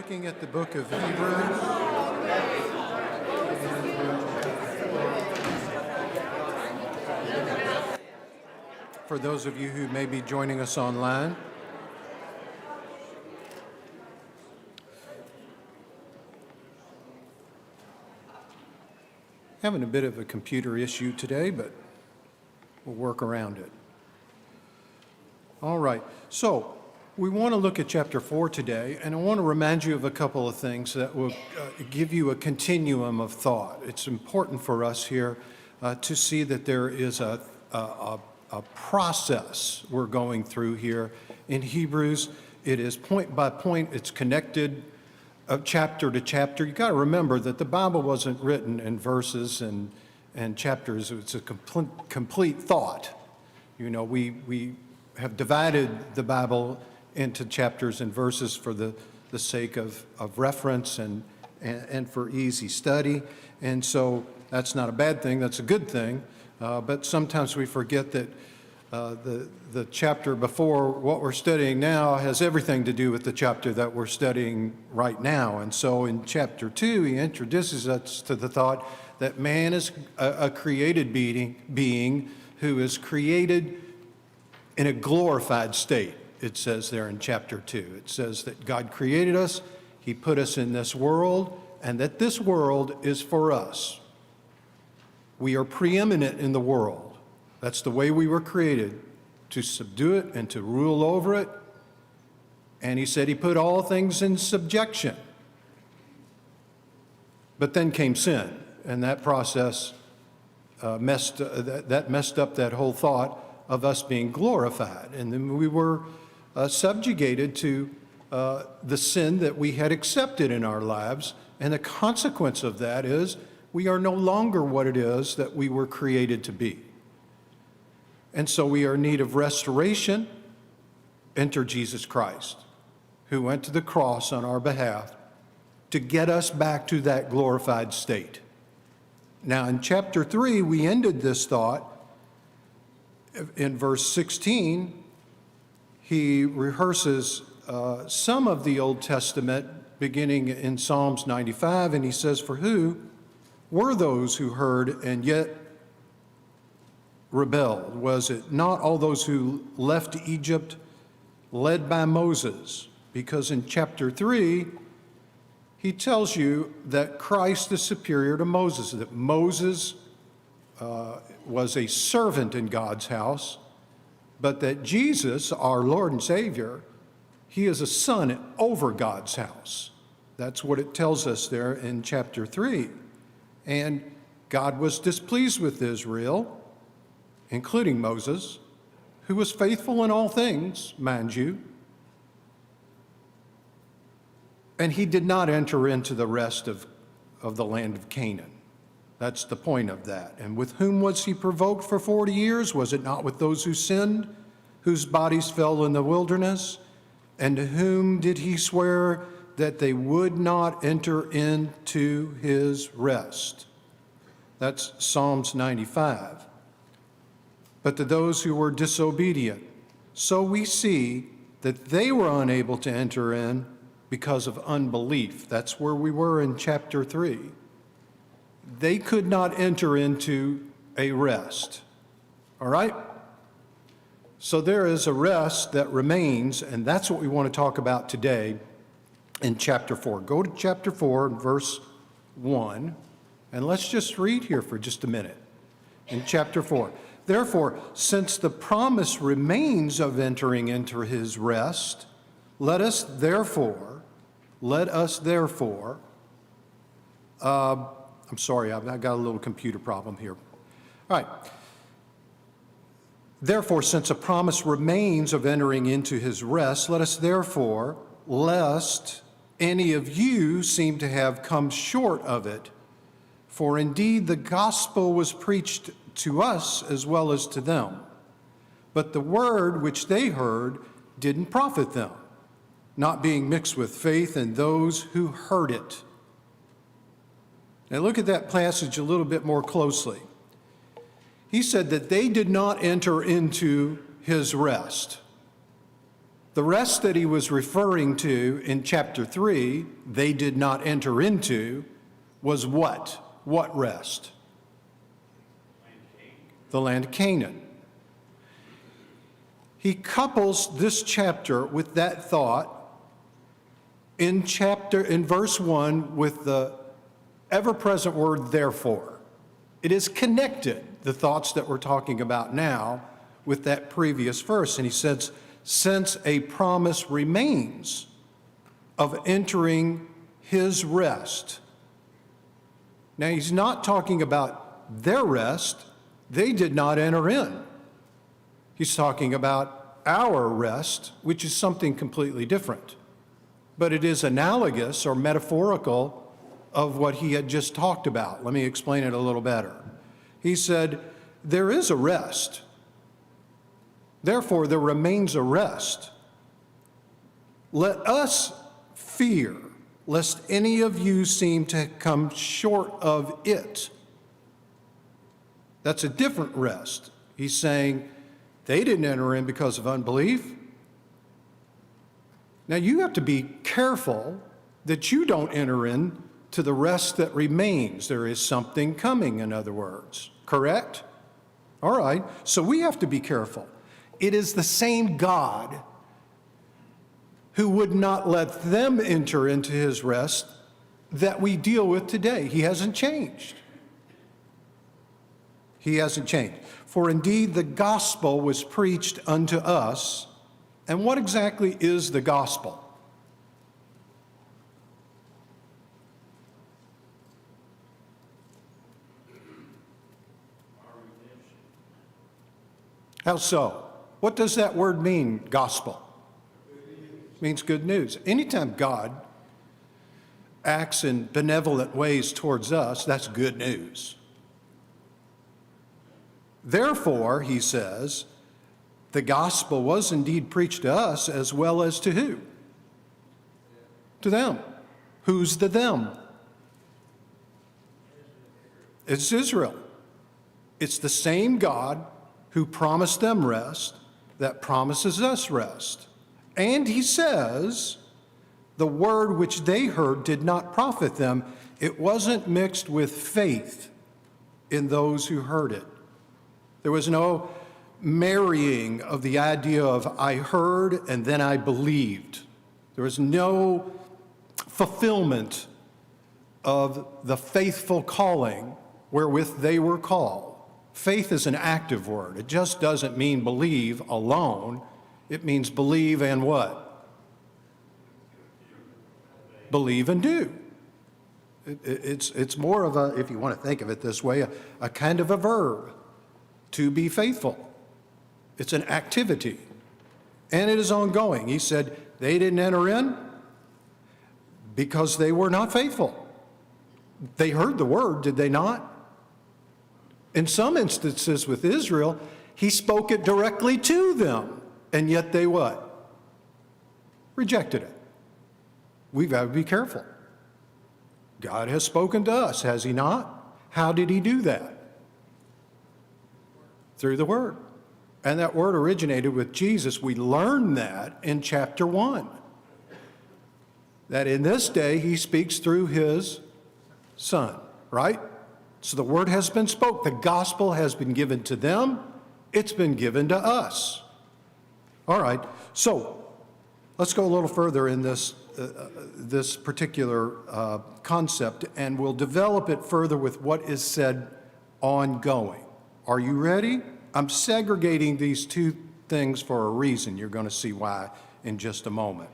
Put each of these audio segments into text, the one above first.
looking at the book of Hebrews. For those of you who may be joining us online, having a bit of a computer issue today, but we'll work around it. All right, so we want to look at chapter 4 today, and I want to remind you of a couple of things that will give you a continuum of thought. It's important for us here to see that there is a process we're going through here in Hebrews. It is point by point, it's connected chapter to chapter. You got to remember that the Bible wasn't written in verses and chapters. It's a complete thought. You know, we have divided the Bible into chapters and verses for the sake of reference and for easy study. And so that's not a bad thing, that's a good thing. But sometimes we forget that the chapter before what we're studying now has everything to do with the chapter that we're studying right now. And so in chapter 2, he introduces us to the thought that man is a created being who is created in a glorified state. It says there in chapter 2. It says that God created us, he put us in this world, and that this world is for us. We are preeminent in the world. That's the way we were created, to subdue it and to rule over it. And he said he put all things in subjection. But then came sin, and that process messed up that whole thought of us being glorified. And then we were subjugated to the sin that we had accepted in our lives. And the consequence of that is we are no longer what it is that we were created to be. And so we are in need of restoration. Enter Jesus Christ, who went to the cross on our behalf to get us back to that glorified state. Now in chapter 3, we ended this thought in verse 16. He rehearses some of the Old Testament beginning in Psalms 95, and he says, "For who were those who heard and yet rebelled? Was it not all those who left Egypt led by Moses?" Because in chapter 3, he tells you that Christ is superior to Moses, that Moses was a servant in God's house, but that Jesus, our Lord and Savior, he is a son over God's house. That's what it tells us there in chapter 3. And God was displeased with Israel, including Moses, who was faithful in all things, mind you. And he did not enter into the rest of the land of Canaan. That's the point of that. And with whom was he provoked for 40 years? Was it not with those who sinned, whose bodies fell in the wilderness? And to whom did he swear that they would not enter into his rest? That's Psalms 95. But to those who were disobedient, so we see that they were unable to enter in because of unbelief. That's where we were in chapter 3. They could not enter into a rest. All right? So there is a rest that remains, and that's what we want to talk about today in chapter 4. Go to chapter 4, verse 1, and let's just read here for just a minute. In chapter 4, "Therefore, since the promise remains of entering into his rest, let us therefore, I'm sorry, I've got a little computer problem here. All right. Therefore, since a promise remains of entering into his rest, let us therefore, lest any of you seem to have come short of it, for indeed the gospel was preached to us as well as to them. But the word which they heard didn't profit them, not being mixed with faith in those who heard it." Now look at that passage a little bit more closely. He said that they did not enter into his rest. The rest that he was referring to in chapter 3, they did not enter into, was what? What rest? The land of Canaan. He couples this chapter with that thought in verse 1 with the ever-present word therefore. It is connected, the thoughts that we're talking about now, with that previous verse. And he says, since a promise remains of entering his rest. Now, he's not talking about their rest. They did not enter in. He's talking about our rest, which is something completely different. But it is analogous or metaphorical of what he had just talked about. Let me explain it a little better. He said, there is a rest. Therefore, there remains a rest. Let us fear, lest any of you seem to come short of it. That's a different rest. He's saying they didn't enter in because of unbelief. Now, you have to be careful that you don't enter in to the rest that remains. There is something coming, in other words. Correct? All right. So we have to be careful. It is the same God who would not let them enter into his rest that we deal with today. He hasn't changed. He hasn't changed. For indeed the gospel was preached unto us. And what exactly is the gospel? How so? What does that word mean, gospel? It means good news. Anytime God acts in benevolent ways towards us, that's good news. Therefore, he says, the gospel was indeed preached to us as well as to who? To them. Who's the them? It's Israel. It's the same God who promised them rest that promises us rest. And he says, the word which they heard did not profit them. It wasn't mixed with faith in those who heard it. There was no marrying of the idea of I heard and then I believed. There was no fulfillment of the faithful calling wherewith they were called. Faith is an active word. It just doesn't mean believe alone. It means believe and what? Believe and do. It's more of a, if you want to think of it this way, a kind of a verb, to be faithful. It's an activity, and it is ongoing. He said they didn't enter in because they were not faithful. They heard the word, did they not? In some instances with Israel, he spoke it directly to them, and yet they what? Rejected it. We've got to be careful. God has spoken to us, has he not? How did he do that? Through the word. And that word originated with Jesus. We learned that in chapter 1. That in this day he speaks through his Son, right? So the word has been spoke. The gospel has been given to them. It's been given to us. All right, so let's go a little further in this particular concept, and we'll develop it further with what is said ongoing. Are you ready? I'm segregating these two things for a reason. You're going to see why in just a moment.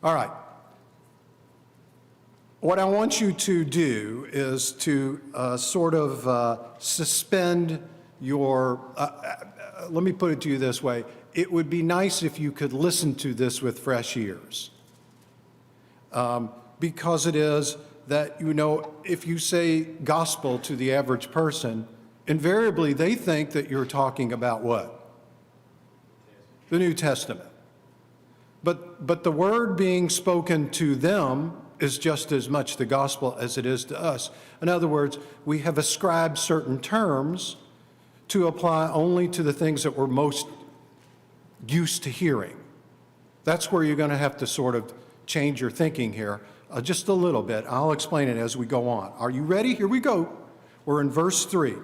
All right. What I want you to do is to sort of suspend your, let me put it to you this way. It would be nice if you could listen to this with fresh ears. Because it is that, you know, if you say gospel to the average person, invariably they think that you're talking about what? The New Testament. But the word being spoken to them is just as much the gospel as it is to us. In other words, we have ascribed certain terms to apply only to the things that we're most used to hearing. That's where you're going to have to sort of change your thinking here just a little bit. I'll explain it as we go on. Are you ready? Here we go. We're in verse 3.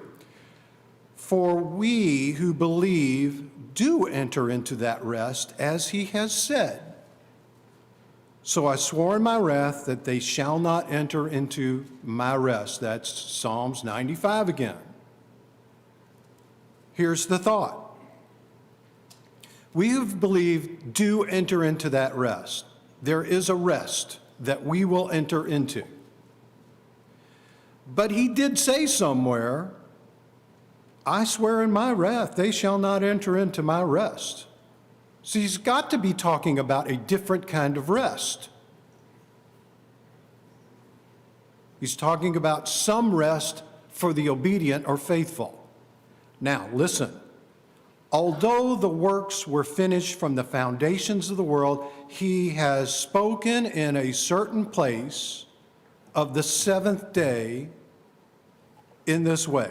For we who believe do enter into that rest, as he has said. So I swore in my wrath that they shall not enter into my rest. That's Psalms 95 again. Here's the thought. We who believe do enter into that rest. There is a rest that we will enter into. But he did say somewhere, I swear in my wrath, they shall not enter into my rest. So he's got to be talking about a different kind of rest. He's talking about some rest for the obedient or faithful. Now, listen. Although the works were finished from the foundations of the world, he has spoken in a certain place of the seventh day in this way.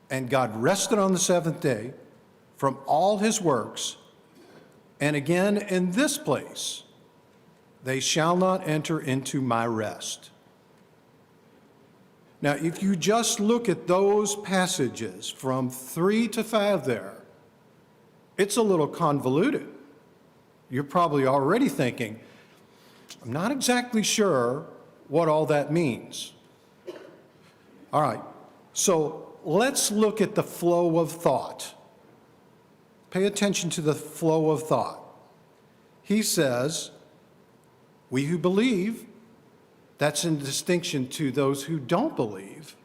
And God rested on the seventh day from all his works, and again in this place, they shall not enter into my rest. Now, if you just look at those passages from 3 to 5 there, it's a little convoluted. You're probably already thinking, I'm not exactly sure what all that means. All right, so let's look at the flow of thought. Pay attention to the flow of thought. He says, we who believe, that's in distinction to those who don't believe.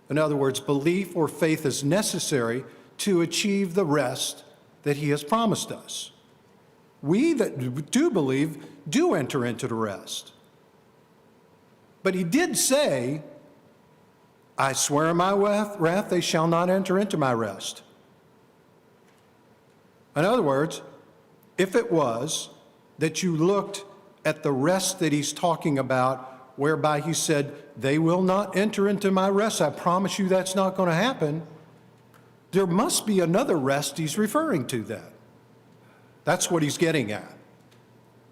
In other words, belief or faith is necessary to achieve the rest that he has promised us. We that do believe do enter into the rest. But he did say, I swear in my wrath, they shall not enter into my rest. In other words, if it was that you looked at the rest that he's talking about, whereby he said, they will not enter into my rest, I promise you that's not going to happen, there must be another rest he's referring to then. That's what he's getting at.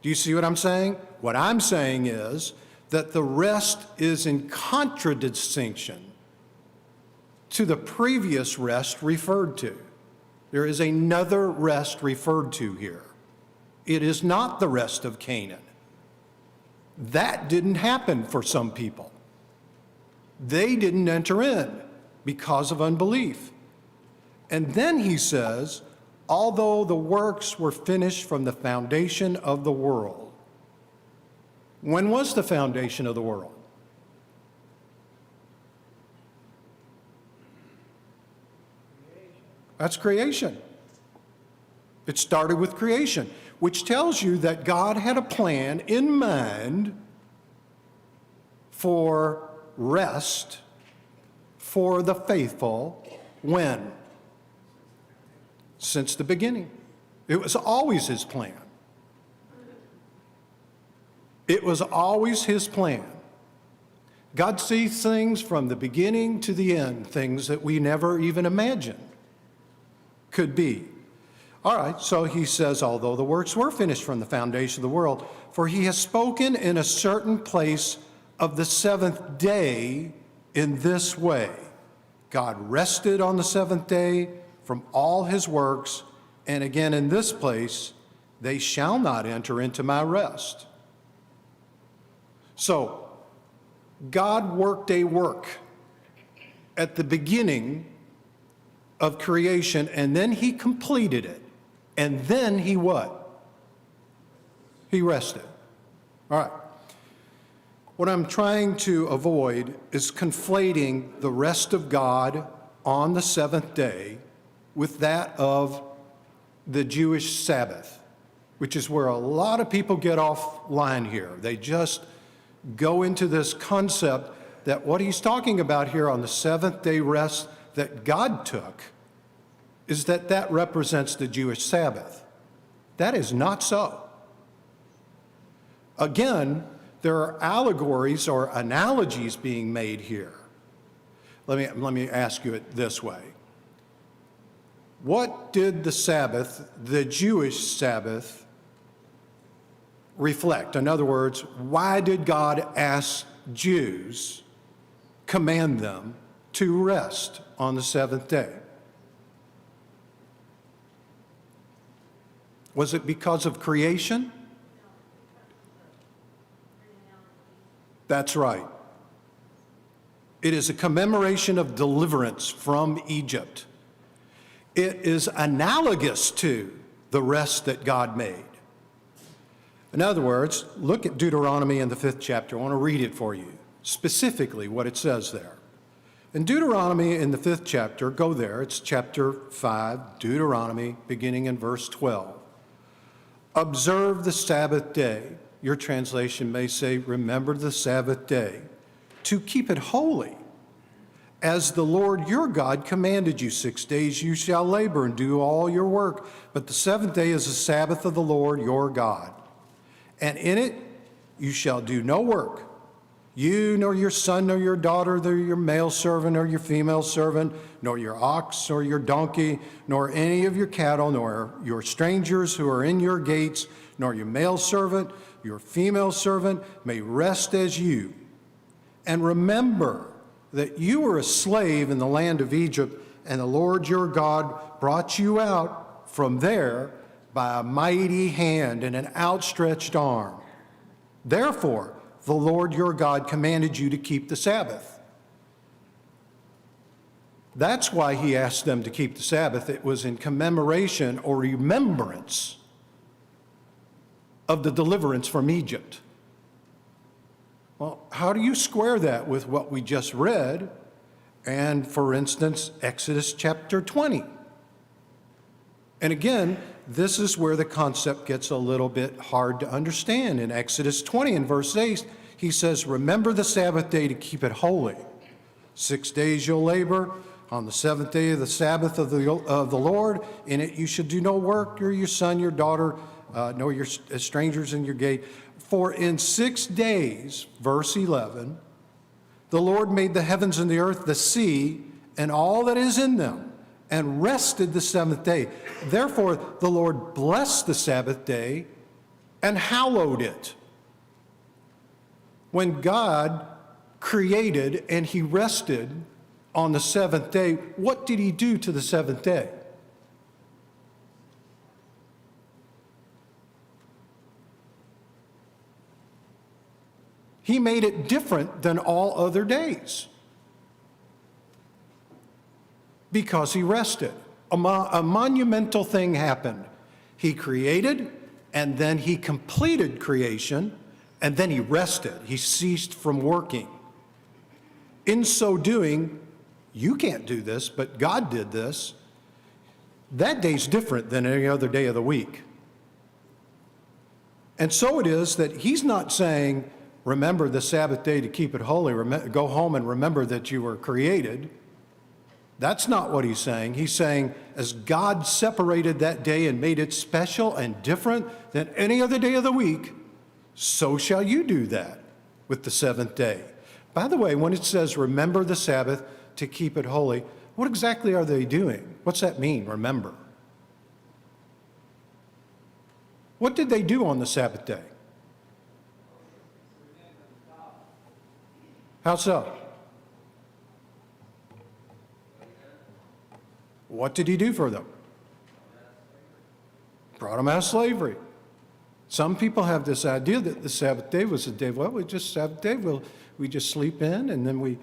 Do you see what I'm saying? What I'm saying is that the rest is in contradistinction to the previous rest referred to. There is another rest referred to here. It is not the rest of Canaan. That didn't happen for some people. They didn't enter in because of unbelief. And then he says, although the works were finished from the foundation of the world. When was the foundation of the world? That's creation. It started with creation, which tells you that God had a plan in mind for rest for the faithful. When? Since the beginning. It was always his plan. It was always his plan. God sees things from the beginning to the end, things that we never even imagined could be. All right, so he says, although the works were finished from the foundation of the world, for he has spoken in a certain place of the seventh day in this way. God rested on the seventh day from all his works, and again in this place, they shall not enter into my rest. So, God worked a work at the beginning of creation, and then he completed it. And then he what? He rested. All right. What I'm trying to avoid is conflating the rest of God on the seventh day with that of the Jewish Sabbath, which is where a lot of people get off line here. They just go into this concept that what he's talking about here on the seventh day rest that God took is that represents the Jewish Sabbath. That is not so. Again, there are allegories or analogies being made here. Let me ask you it this way. What did the Sabbath, the Jewish Sabbath, reflect? In other words, why did God ask Jews, command them to rest on the seventh day? Was it because of creation? That's right. It is a commemoration of deliverance from Egypt. It is analogous to the rest that God made. In other words, look at Deuteronomy in the 5th chapter. I want to read it for you, specifically what it says there. In Deuteronomy in the 5th chapter, go there, it's chapter 5, Deuteronomy, beginning in verse 12. Observe the Sabbath day. Your translation may say, remember the Sabbath day, to keep it holy. As the Lord your God commanded you, 6 days you shall labor and do all your work, but the seventh day is the Sabbath of the Lord your God. And in it you shall do no work, you nor your son nor your daughter, nor your male servant nor your female servant, nor your ox or your donkey, nor any of your cattle, nor your strangers who are in your gates, nor your male servant, your female servant may rest as you. And remember that you were a slave in the land of Egypt, and the Lord your God brought you out from there by a mighty hand and an outstretched arm. Therefore, the Lord your God commanded you to keep the Sabbath. That's why he asked them to keep the Sabbath. It was in commemoration or remembrance of the deliverance from Egypt. Well, how do you square that with what we just read and, for instance, Exodus chapter 20? And again, this is where the concept gets a little bit hard to understand. In Exodus 20 in verse 8, he says, remember the Sabbath day to keep it holy. 6 days you'll labor. On the seventh day of the Sabbath of the Lord, in it you should do no work, nor your son, your daughter, nor your strangers in your gate. For in 6 days, verse 11, the Lord made the heavens and the earth, the sea, and all that is in them, and rested the seventh day. Therefore, the Lord blessed the Sabbath day and hallowed it. When God created and he rested on the seventh day, what did he do to the seventh day? He made it different than all other days because he rested. A monumental thing happened. He created, and then he completed creation, and then he rested. He ceased from working. In so doing, you can't do this, but God did this. That day's different than any other day of the week. And so it is that he's not saying, remember the Sabbath day to keep it holy. Go home and remember that you were created. That's not what he's saying. He's saying, as God separated that day and made it special and different than any other day of the week, so shall you do that with the seventh day. By the way, when it says remember the Sabbath to keep it holy, what exactly are they doing? What's that mean, remember? What did they do on the Sabbath day? How so? What did he do for them? Brought them out of slavery. Some people have this idea that the Sabbath day was a day, well, we just Sabbath day, we just sleep in and then we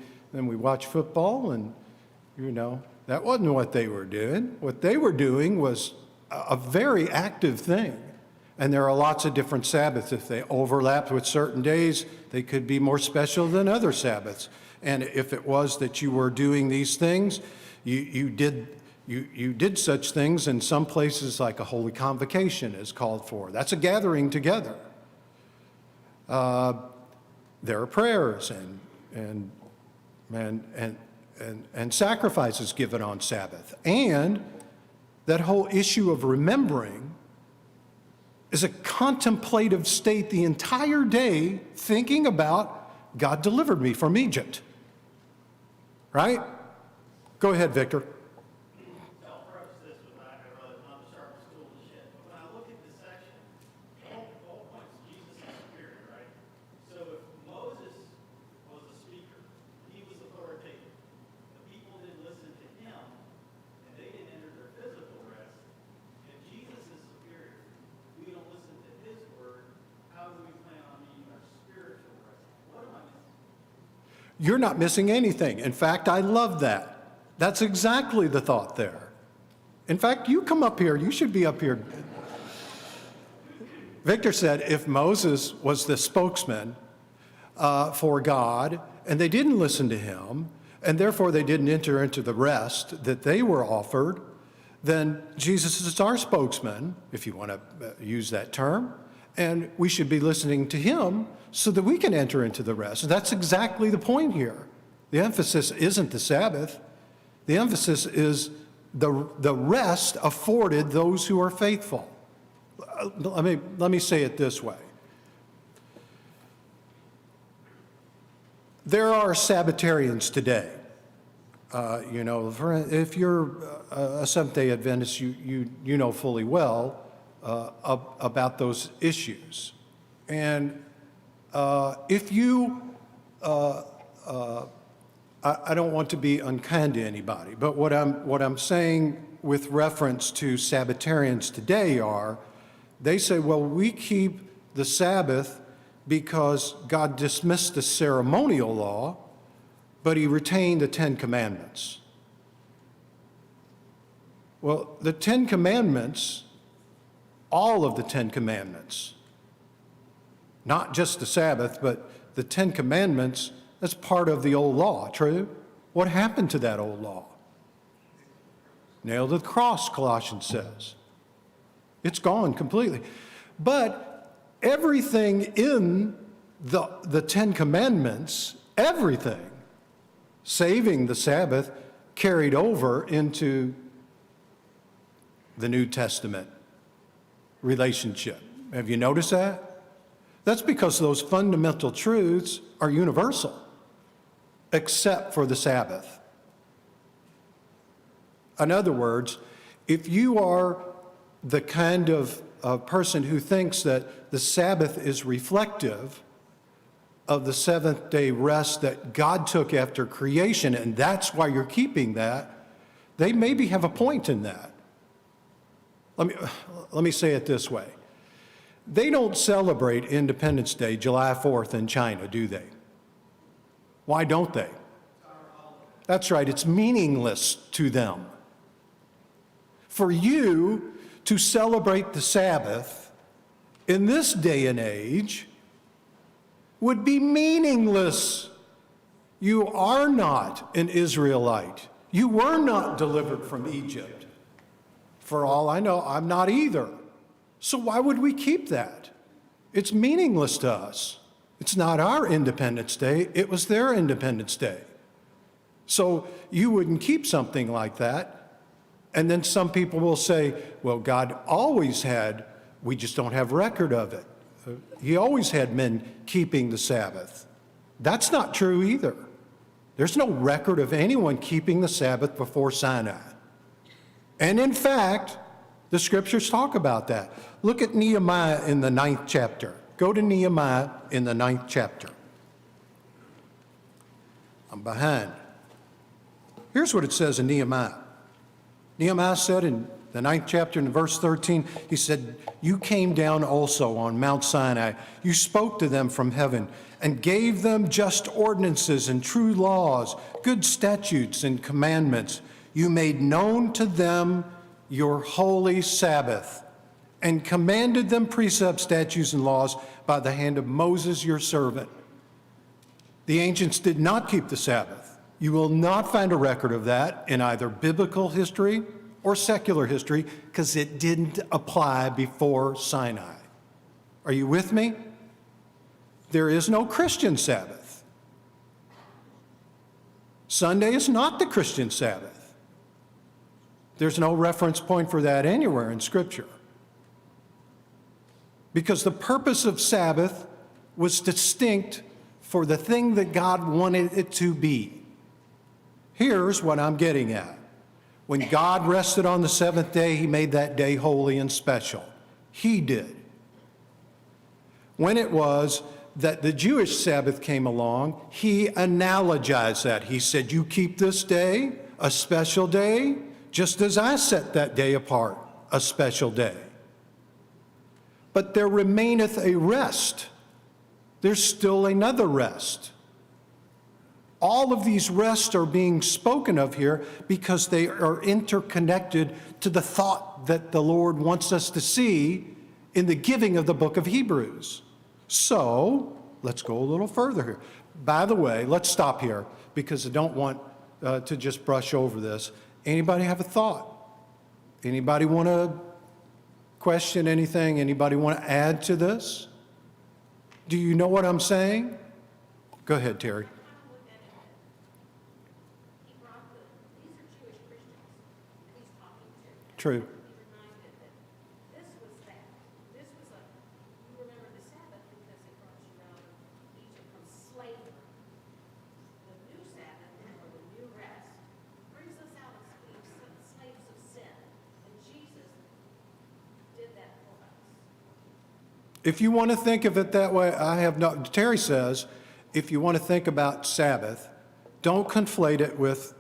watch football, and that wasn't what they were doing. What they were doing was a very active thing. And there are lots of different Sabbaths. If they overlapped with certain days, they could be more special than other Sabbaths. And if it was that you were doing these things, you did such things in some places, like a holy convocation is called for. That's a gathering together. There are prayers and sacrifices given on Sabbath. And that whole issue of remembering is a contemplative state the entire day, thinking about God delivered me from Egypt. Right? Go ahead, Victor. I'll preface this with You're not missing anything. In fact, I love that. That's exactly the thought there. In fact, you come up here. You should be up here. Victor said if Moses was the spokesman for God, and they didn't listen to him, and therefore they didn't enter into the rest that they were offered, then Jesus is our spokesman, if you want to use that term, and we should be listening to him so that we can enter into the rest. And that's exactly the point here. The emphasis isn't the Sabbath. The emphasis is the rest afforded those who are faithful. Let me say it this way. There are Sabbatarians today. If you're a Seventh-day Adventist, you know fully well about those issues. And if you, I don't want to be unkind to anybody, but what I'm saying with reference to Sabbatarians today are, they say, well, we keep the Sabbath because God dismissed the ceremonial law, but he retained the Ten Commandments. Well, the Ten Commandments, all of the Ten Commandments, not just the Sabbath, but the Ten Commandments, that's part of the old law, true? What happened to that old law? Nailed to the cross, Colossians says. It's gone completely. But everything in the Ten Commandments, everything, saving the Sabbath, carried over into the New Testament relationship. Have you noticed that? That's because those fundamental truths are universal, except for the Sabbath. In other words, if you are the kind of person who thinks that the Sabbath is reflective of the seventh-day rest that God took after creation, and that's why you're keeping that, they maybe have a point in that. Let me say it this way. They don't celebrate Independence Day, July 4th in China, do they? Why don't they? That's right, it's meaningless to them. For you to celebrate the Sabbath in this day and age would be meaningless. You are not an Israelite. You were not delivered from Egypt. For all I know, I'm not either. So why would we keep that? It's meaningless to us. It's not our Independence Day, it was their Independence Day. So you wouldn't keep something like that. And then some people will say, well, God always had, we just don't have record of it. He always had men keeping the Sabbath. That's not true either. There's no record of anyone keeping the Sabbath before Sinai. And in fact, the scriptures talk about that. Look at Nehemiah in the 9th chapter. Go to Nehemiah in the 9th chapter. I'm behind. Here's what it says in Nehemiah. Nehemiah said in the 9th chapter in verse 13, he said, you came down also on Mount Sinai. You spoke to them from heaven and gave them just ordinances and true laws, good statutes and commandments. You made known to them your holy Sabbath and commanded them precepts, statutes, and laws by the hand of Moses, your servant. The ancients did not keep the Sabbath. You will not find a record of that in either biblical history or secular history because it didn't apply before Sinai. Are you with me? There is no Christian Sabbath. Sunday is not the Christian Sabbath. There's no reference point for that anywhere in Scripture. Because the purpose of Sabbath was distinct for the thing that God wanted it to be. Here's what I'm getting at. When God rested on the seventh day, he made that day holy and special. He did. When it was that the Jewish Sabbath came along, he analogized that. He said, you keep this day, a special day, just as I set that day apart, a special day. But there remaineth a rest. There's still another rest. All of these rests are being spoken of here because they are interconnected to the thought that the Lord wants us to see in the giving of the book of Hebrews. So let's go a little further here. By the way, let's stop here because I don't want to just brush over this. Anybody have a thought? Anybody want to question anything? Anybody want to add to this? Do you know what I'm saying? Go ahead, Terry. True. This was that. This was you remember the Sabbath because it brought you out of Egypt from slavery. The new Sabbath, or the new rest, brings us out of slaves of sin. And Jesus did that for us. If you want to think of it that way, Terry says, if you want to think about Sabbath, don't conflate it with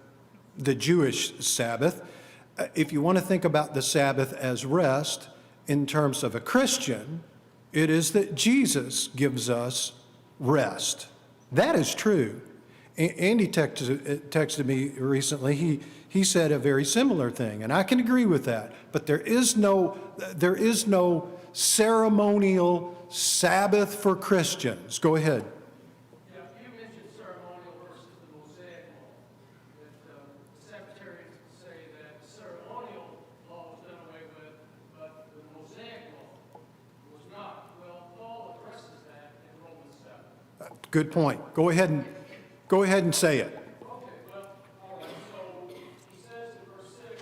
the Jewish Sabbath. If you want to think about the Sabbath as rest in terms of a Christian, it is that Jesus gives us rest. That is true. Andy texted me recently. He said a very similar thing, and I can agree with that. But there is no ceremonial Sabbath for Christians. Go ahead. Good point. Go ahead and say it. Okay, well, all right. So he says in verse 6,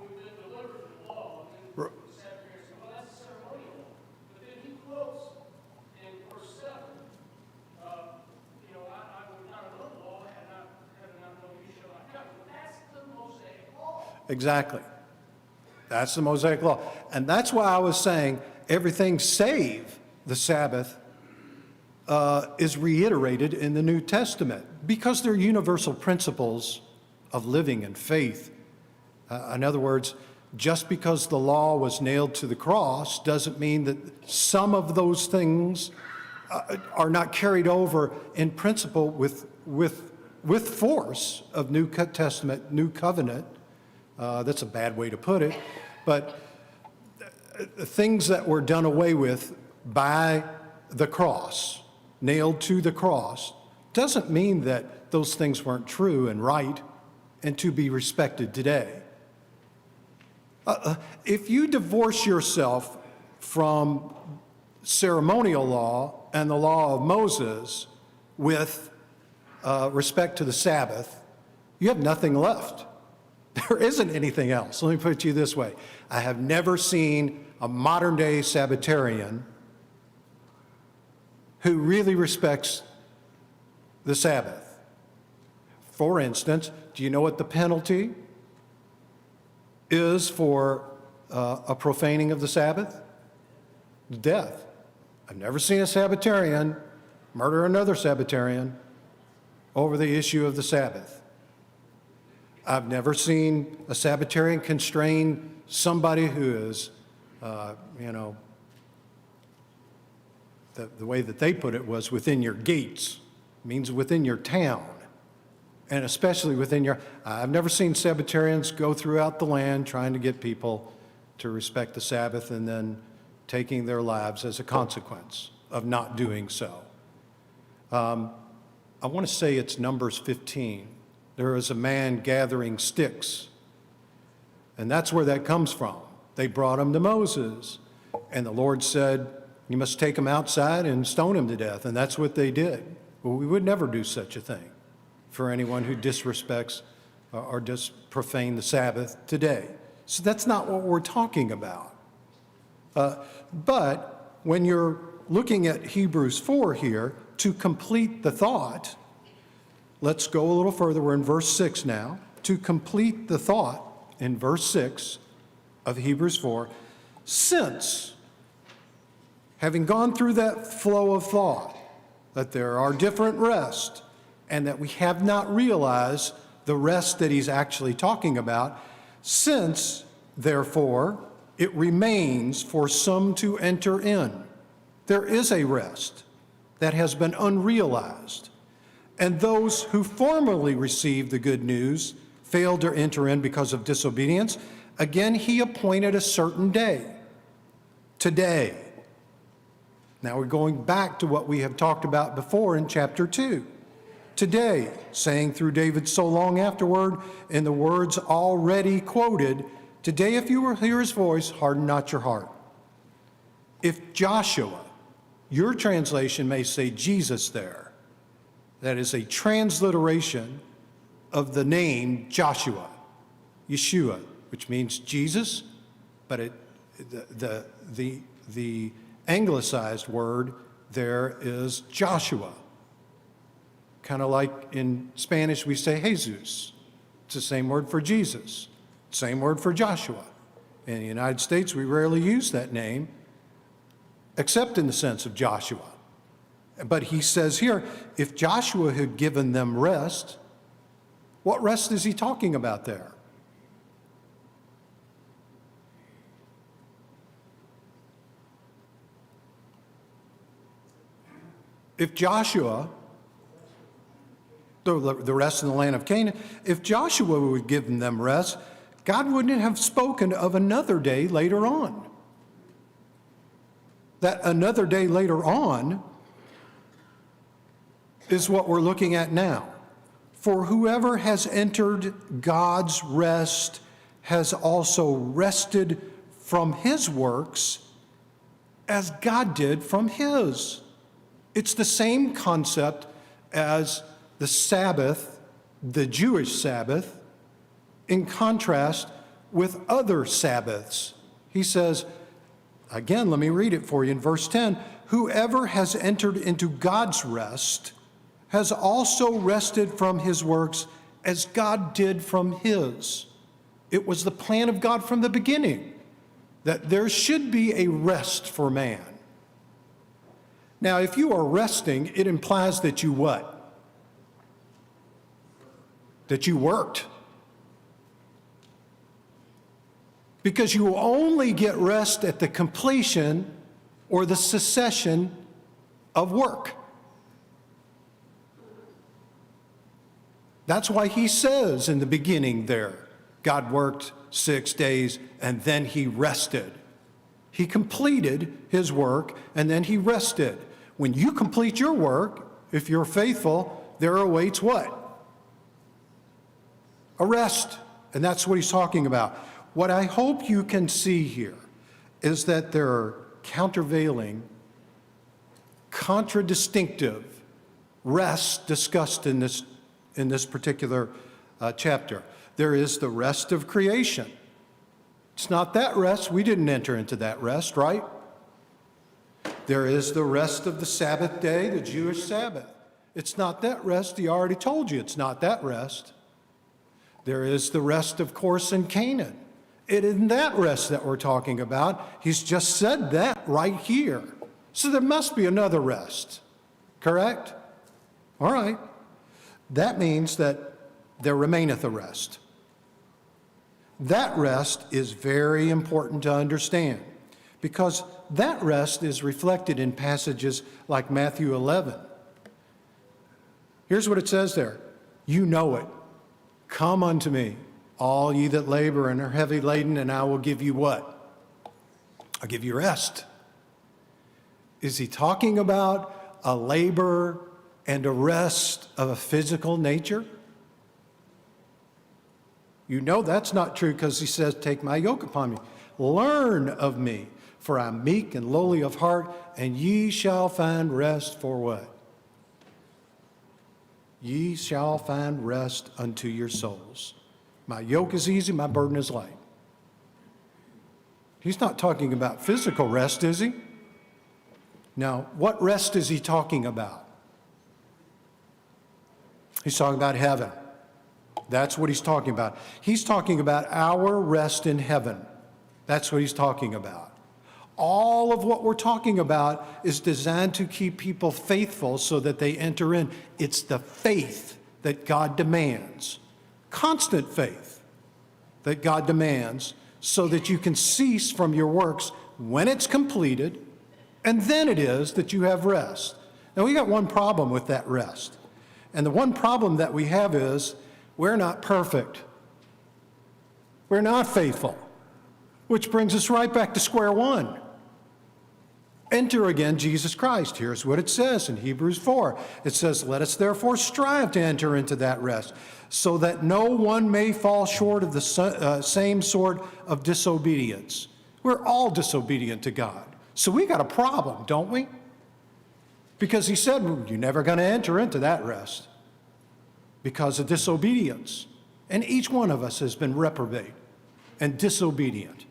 we've been delivered from the law, and then the Sabbath says, well, that's a ceremonial law. But then he quotes in verse 7, I would not have known the law had I not known you shall not covet. That's the Mosaic law. Exactly. That's the Mosaic law. And that's why I was saying everything save the Sabbath is reiterated in the New Testament because they're universal principles of living and faith. In other words, just because the law was nailed to the cross doesn't mean that some of those things are not carried over in principle with force of New Testament, New Covenant. That's a bad way to put it, but things that were done away with by the cross, nailed to the cross, doesn't mean that those things weren't true and right and to be respected today. If you divorce yourself from ceremonial law and the law of Moses with respect to the Sabbath, you have nothing left. There isn't anything else. Let me put it to you this way. I have never seen a modern-day Sabbatarian who really respects the Sabbath. For instance, do you know what the penalty is for a profaning of the Sabbath? Death. I've never seen a Sabbatarian murder another Sabbatarian over the issue of the Sabbath. I've never seen a Sabbatarian constrain somebody who is, the way that they put it was within your gates, means within your town, and especially within your, I've never seen Sabbatarians go throughout the land trying to get people to respect the Sabbath and then taking their lives as a consequence of not doing so. I want to say it's Numbers 15. There is a man gathering sticks, and that's where that comes from. They brought him to Moses, and the Lord said, you must take him outside and stone him to death, and that's what they did. Well, we would never do such a thing for anyone who disrespects or just profane the Sabbath today. So that's not what we're talking about. But when you're looking at Hebrews 4 here, to complete the thought, let's go a little further. We're in verse 6 now. To complete the thought in verse 6 of Hebrews 4, since, having gone through that flow of thought, that there are different rests, and that we have not realized the rest that he's actually talking about, since, therefore, it remains for some to enter in. There is a rest that has been unrealized. And those who formerly received the good news failed to enter in because of disobedience. Again, he appointed a certain day, today. Now we're going back to what we have talked about before in chapter 2. Today, saying through David so long afterward, in the words already quoted, today if you will hear his voice, harden not your heart. If Joshua, your translation may say Jesus there, that is a transliteration of the name Joshua, Yeshua, which means Jesus, but the anglicized word there is Joshua. Kind of like in Spanish we say Jesus. It's the same word for Jesus, same word for Joshua. In the United States, we rarely use that name, except in the sense of Joshua. But he says here, if Joshua had given them rest, what rest is he talking about there? If Joshua, the rest in the land of Canaan, if Joshua would give them rest, God wouldn't have spoken of another day later on. That another day later on is what we're looking at now. For whoever has entered God's rest has also rested from his works as God did from his. It's the same concept as the Sabbath, the Jewish Sabbath, in contrast with other Sabbaths. He says, again, let me read it for you in verse 10, whoever has entered into God's rest has also rested from his works as God did from his. It was the plan of God from the beginning that there should be a rest for man. Now, if you are resting, it implies that you what? That you worked. Because you will only get rest at the completion or the cessation of work. That's why he says in the beginning there, God worked 6 days and then he rested. He completed his work and then he rested. When you complete your work, if you're faithful, there awaits what? A rest. And that's what he's talking about. What I hope you can see here is that there are countervailing, contradistinctive rests discussed in this particular chapter. There is the rest of creation. It's not that rest. We didn't enter into that rest, right? There is the rest of the Sabbath day, the Jewish Sabbath. It's not that rest. He already told you it's not that rest. There is the rest, of course, in Canaan. It isn't that rest that we're talking about. He's just said that right here. So there must be another rest, correct? All right. That means that there remaineth a rest. That rest is very important to understand because that rest is reflected in passages like Matthew 11. Here's what it says there. You know it. Come unto me, all ye that labor and are heavy laden, and I will give you what? I'll give you rest. Is he talking about a labor and a rest of a physical nature? You know that's not true because he says, take my yoke upon me. Learn of me, for I'm meek and lowly of heart, and ye shall find rest for what? Ye shall find rest unto your souls. My yoke is easy, my burden is light. He's not talking about physical rest, is he? Now, what rest is he talking about? He's talking about heaven. That's what he's talking about. He's talking about our rest in heaven. That's what he's talking about. All of what we're talking about is designed to keep people faithful so that they enter in. It's the faith that God demands, constant faith that God demands, so that you can cease from your works when it's completed, and then it is that you have rest. Now, we got one problem with that rest, And the one problem that we have is we're not perfect. We're not faithful, which brings us right back to square one. Enter again Jesus Christ. Here's what it says in Hebrews 4. It says, let us therefore strive to enter into that rest, so that no one may fall short of the same sort of disobedience. We're all disobedient to God. So we got a problem, don't we? Because he said, you're never going to enter into that rest because of disobedience. And each one of us has been reprobate and disobedient.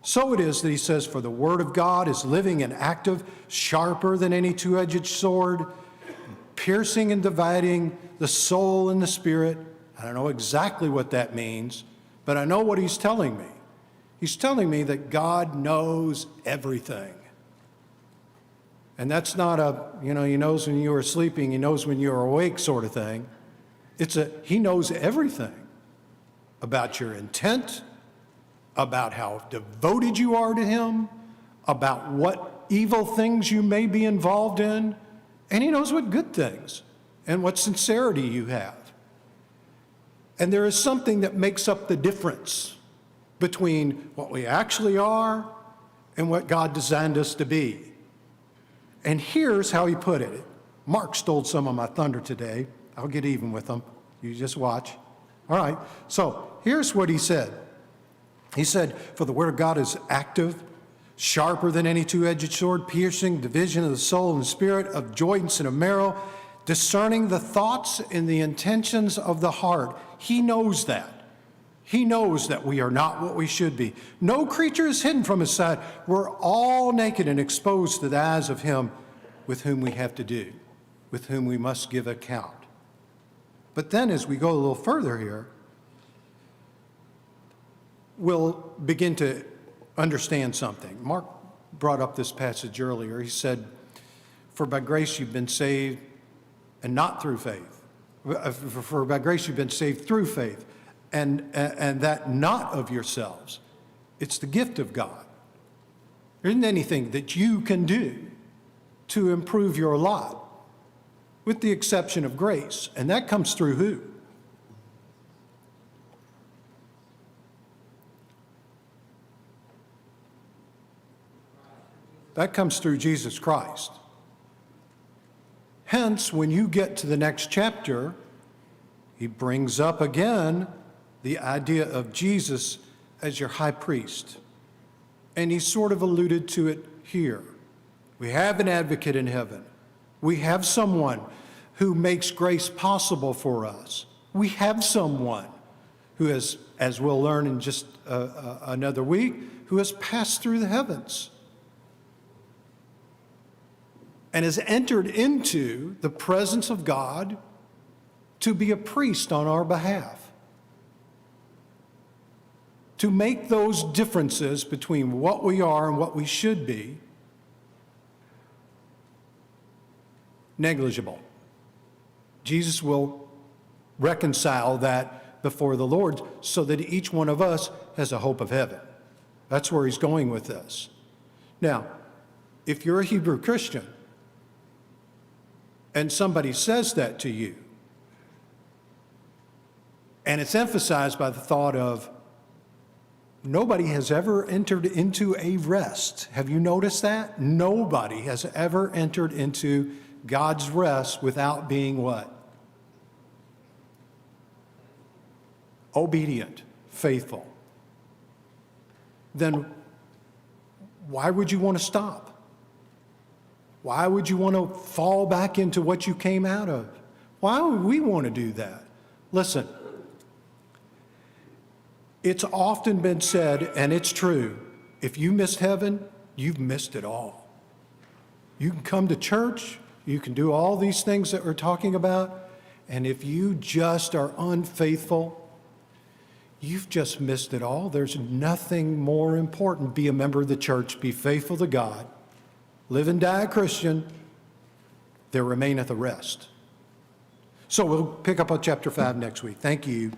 So it is that he says, for the word of God is living and active, sharper than any two-edged sword, piercing and dividing the soul and the spirit. I don't know exactly what that means, but I know what he's telling me. He's telling me that God knows everything. And that's not a, he knows when you are sleeping, he knows when you're awake sort of thing. He knows everything about your intent, about how devoted you are to him, about what evil things you may be involved in, and he knows what good things and what sincerity you have. And there is something that makes up the difference between what we actually are and what God designed us to be. And here's how he put it. Mark stole some of my thunder today. I'll get even with him. You just watch. All right. So here's what he said. He said, for the word of God is active, sharper than any two-edged sword, piercing division of the soul and the spirit, of joints and of marrow, discerning the thoughts and the intentions of the heart. He knows that. He knows that we are not what we should be. No creature is hidden from his sight. We're all naked and exposed to the eyes of him with whom we have to do, with whom we must give account. But then as we go a little further here, we'll begin to understand something. Mark brought up this passage earlier. He said, for by grace you've been saved and not through faith. For by grace you've been saved through faith, and that not of yourselves. It's the gift of God. There isn't anything that you can do to improve your lot, with the exception of grace. And that comes through who? That comes through Jesus Christ. Hence, when you get to the next chapter, he brings up again the idea of Jesus as your high priest. And he sort of alluded to it here. We have an advocate in heaven. We have someone who makes grace possible for us. We have someone who has, as we'll learn in just another week, who has passed through the heavens and has entered into the presence of God to be a priest on our behalf, to make those differences between what we are and what we should be negligible. Jesus will reconcile that before the Lord so that each one of us has a hope of heaven. That's where he's going with this. Now, if you're a Hebrew Christian and somebody says that to you, and it's emphasized by the thought of nobody has ever entered into a rest. Have you noticed that? Nobody has ever entered into God's rest without being what? Obedient, faithful. Then why would you want to stop? Why would you want to fall back into what you came out of? Why would we want to do that? Listen, it's often been said, and it's true, if you missed heaven, you've missed it all. You can come to church, you can do all these things that we're talking about, and if you just are unfaithful, you've just missed it all. There's nothing more important. Be a member of the church, be faithful to God, live and die a Christian, there remaineth a rest. So we'll pick up on chapter 5 next week. Thank you.